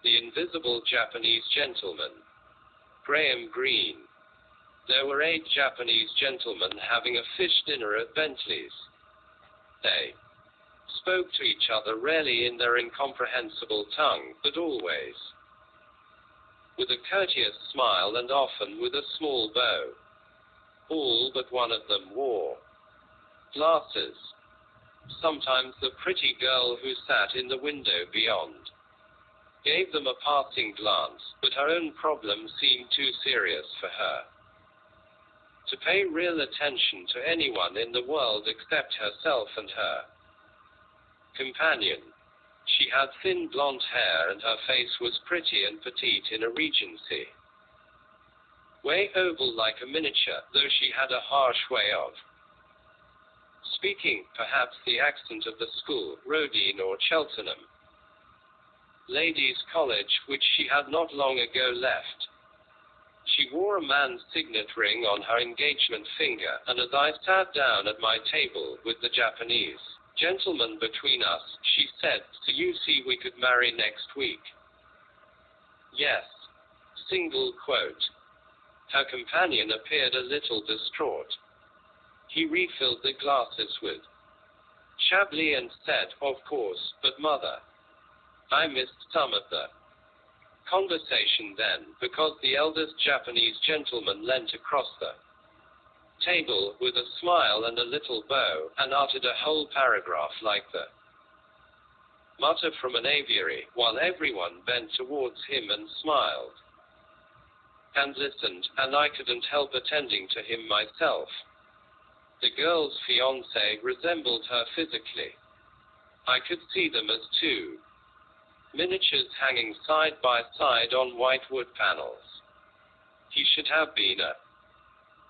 The Invisible Japanese Gentleman. Graham Greene. There were 8 Japanese gentlemen having a fish dinner at Bentley's. They spoke to each other rarely in their incomprehensible tongue, but always with a courteous smile and often with a small bow. All but one of them wore glasses. Sometimes the pretty girl who sat in the window beyond gave them a passing glance, but her own problem seemed too serious for her to pay real attention to anyone in the world except herself and her companion. She had thin blonde hair and her face was pretty and petite in a Regency way, oval like a miniature, though she had a harsh way of speaking, perhaps the accent of the school, Rodine or Cheltenham Ladies' College, which she had not long ago left. She wore a man's signet ring on her engagement finger, and as I sat down at my table with the Japanese gentleman between us, she said, "So you see we could marry next week." Yes. Single quote. Her companion appeared a little distraught. He refilled the glasses with Chablis and said, "Of course, but mother, I missed some of the conversation then, because the eldest Japanese gentleman leant across the table with a smile and a little bow, and uttered a whole paragraph like the mutter from an aviary, while everyone bent towards him and smiled and listened, and I couldn't help attending to him myself. The girl's fiancé resembled her physically. I could see them as 2 miniatures hanging side by side on white wood panels. He should have been a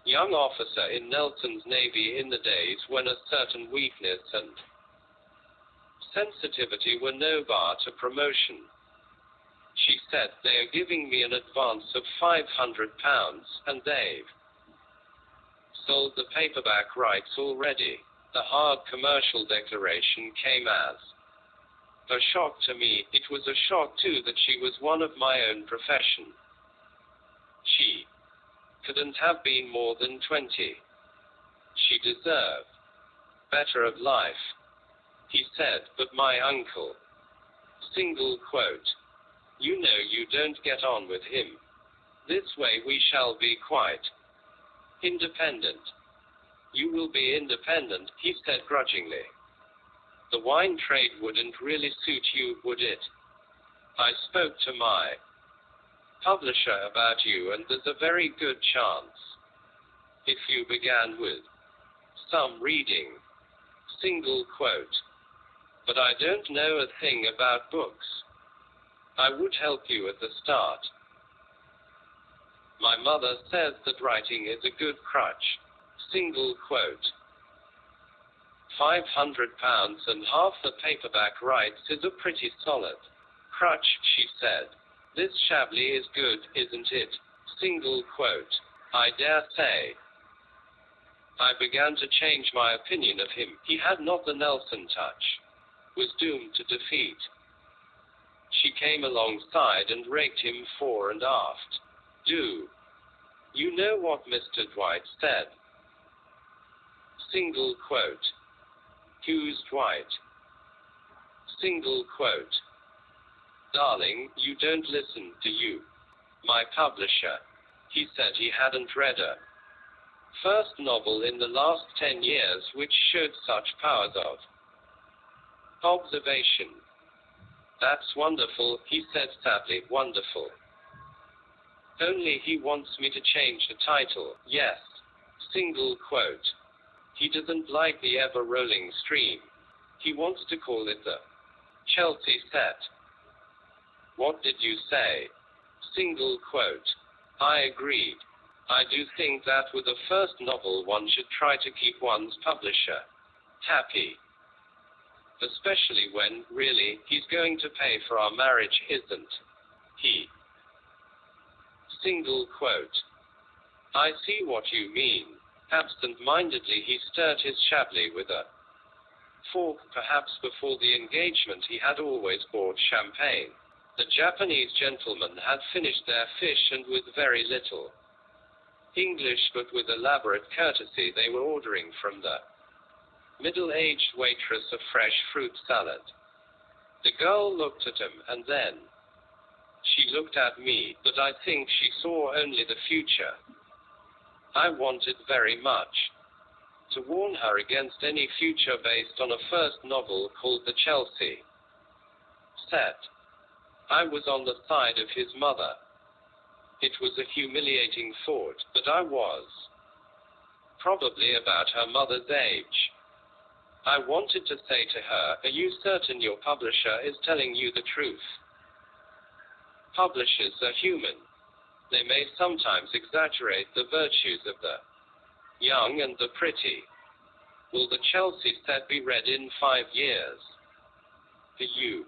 young officer in Nelson's Navy in the days when a certain weakness and sensitivity were no bar to promotion. She said, "They are giving me an advance of £500, and they've sold the paperback rights already." The hard commercial declaration came as a shock to me. It was a shock too that she was one of my own profession. She couldn't have been more than 20. She deserved better of life. He said, "But my uncle." Single quote. "You know you don't get on with him. This way we shall be quite independent." "You will be independent," he said grudgingly. "The wine trade wouldn't really suit you, would it? I spoke to my publisher about you, and there's a very good chance if you began with some reading." Single quote. "But I don't know a thing about books. I would help you at the start. My mother says that writing is a good crutch." Single quote. £500 and half the paperback rights is a pretty solid crutch, she said. "This Chablis is good, isn't it?" Single quote. "I dare say." I began to change my opinion of him. He had not the Nelson touch. Was doomed to defeat. She came alongside and raked him fore and aft. "Do you know what Mr. Dwight said?" Single quote. "Who's Dwight?" Single quote. "Darling, you don't listen, do you?" "My publisher. He said he hadn't read a first novel in the last 10 years which showed such powers of observation." "That's wonderful," he said sadly, "wonderful. Only he wants me to change the title." Yes. Single quote. "He doesn't like the ever-rolling stream. He wants to call it the Chelsea set." "What did you say?" Single quote. "I agreed. I do think that with a first novel one should try to keep one's publisher happy. Especially when, really, he's going to pay for our marriage, isn't he?" Single quote. "I see what you mean." Absent-mindedly he stirred his Chablis with a fork. Perhaps before the engagement he had always bought champagne. The Japanese gentlemen had finished their fish and with very little English but with elaborate courtesy they were ordering from the middle-aged waitress a fresh fruit salad. The girl looked at him, and then she looked at me, but I think she saw only the future. I wanted very much to warn her against any future based on a first novel called The Chelsea Set. I was on the side of his mother. It was a humiliating thought, but I was probably about her mother's age. I wanted to say to her, are you certain your publisher is telling you the truth? Publishers are human. They may sometimes exaggerate the virtues of the young and the pretty. Will the Chelsea Set be read in 5 years? For you,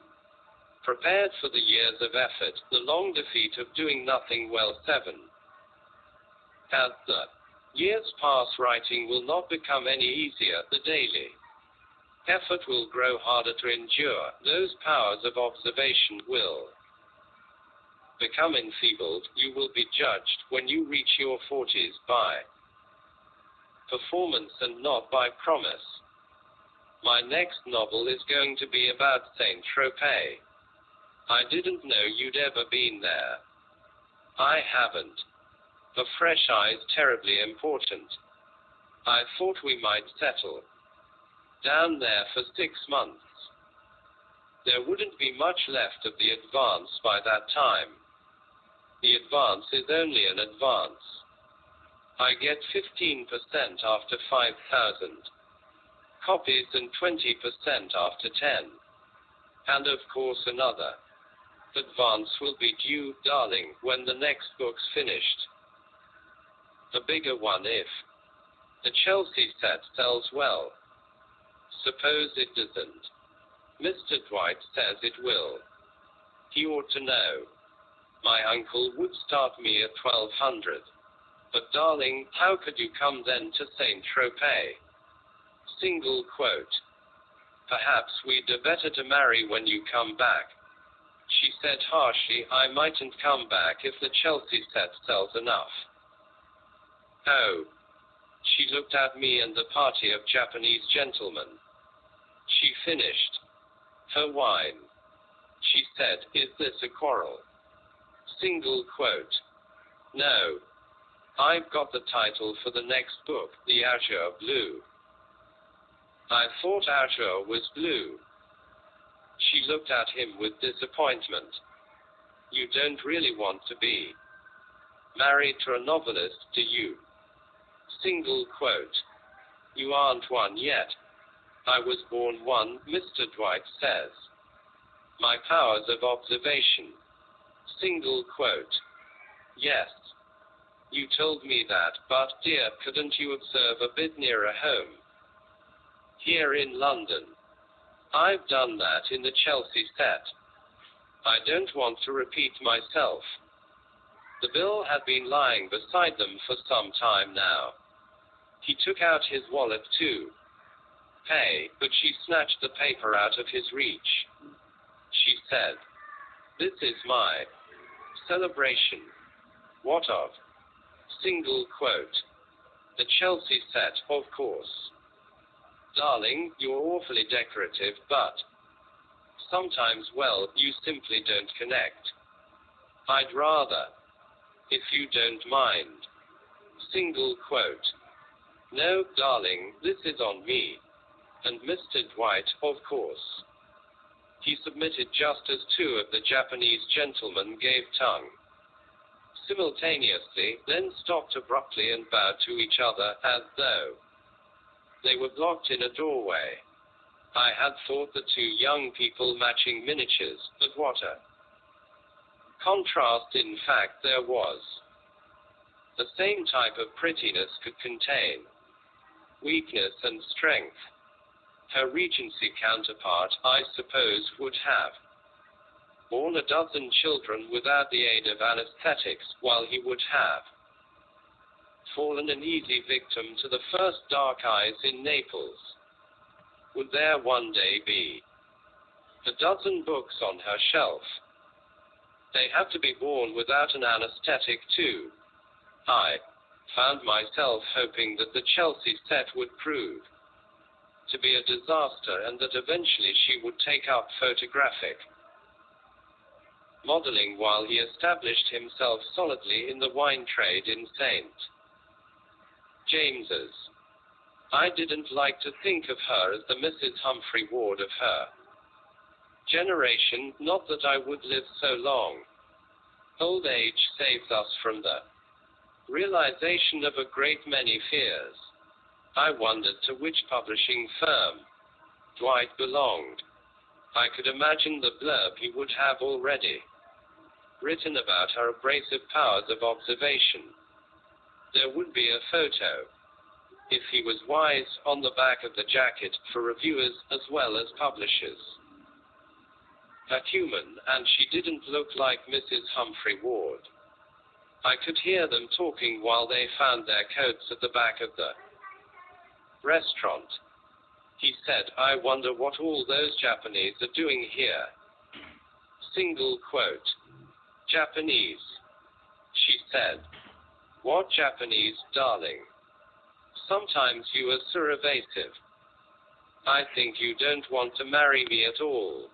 prepared for the years of effort, the long defeat of doing nothing well. 7. As the years pass, writing will not become any easier. The daily effort will grow harder to endure. Those powers of observation will become enfeebled. You will be judged, when you reach your 40s, by performance and not by promise. My next novel is going to be about Saint-Tropez. I didn't know you'd ever been there. I haven't. A fresh eye is terribly important. I thought we might settle down there for 6 months. There wouldn't be much left of the advance by that time. The advance is only an advance. I get 15% after 5,000 copies and 20% after 10. And of course another advance will be due, darling, when the next book's finished. A bigger one if the Chelsea Set sells well. Suppose it doesn't. Mr. Dwight says it will. He ought to know. My uncle would start me at 1200. But darling, how could you come then to Saint-Tropez? Single quote. Perhaps we'd better to marry when you come back. She said harshly, I mightn't come back if the Chelsea Set sells enough. Oh. She looked at me and the party of Japanese gentlemen. She finished her wine. She said, is this a quarrel? Single quote. No. I've got the title for the next book, The Azure Blue. I thought azure was blue. She looked at him with disappointment. You don't really want to be married to a novelist, do you? Single quote. You aren't one yet. I was born one, Mr. Dwight says. My powers of observation. Single quote. Yes. You told me that, but, dear, couldn't you observe a bit nearer home? Here in London. I've done that in the Chelsea Set. I don't want to repeat myself. The bill had been lying beside them for some time now. He took out his wallet to pay, but she snatched the paper out of his reach. She said, this is my celebration. What of? Single quote. The Chelsea Set, of course. Darling, you're awfully decorative, but sometimes, well, you simply don't connect. I'd rather, if you don't mind. Single quote. No, darling, this is on me. And Mr. Dwight, of course. He submitted just as 2 of the Japanese gentlemen gave tongue simultaneously, then stopped abruptly and bowed to each other, as though they were blocked in a doorway. I had thought the 2 young people matching miniatures, but what a contrast in fact there was. The same type of prettiness could contain weakness and strength. Her Regency counterpart, I suppose, would have born a dozen children without the aid of anesthetics, while he would have fallen an easy victim to the first dark eyes in Naples. Would there one day be a dozen books on her shelf? They have to be worn without an anesthetic too. I found myself hoping that the Chelsea set would prove to be a disaster and that eventually she would take up photographic modeling while he established himself solidly in the wine trade in St. James's. I didn't like to think of her as the Mrs. Humphrey Ward of her generation, not that I would live so long. Old age saves us from the realization of a great many fears. I wondered to which publishing firm Dwight belonged. I could imagine the blurb he would have already written about her abrasive powers of observation. There would be a photo, if he was wise, on the back of the jacket, for reviewers as well as publishers. A human, and she didn't look like Mrs. Humphrey Ward. I could hear them talking while they found their coats at the back of the restaurant. He said, "I wonder what all those Japanese are doing here." Single quote. "Japanese," she said. "What Japanese, darling? Sometimes you are so evasive. I think you don't want to marry me at all."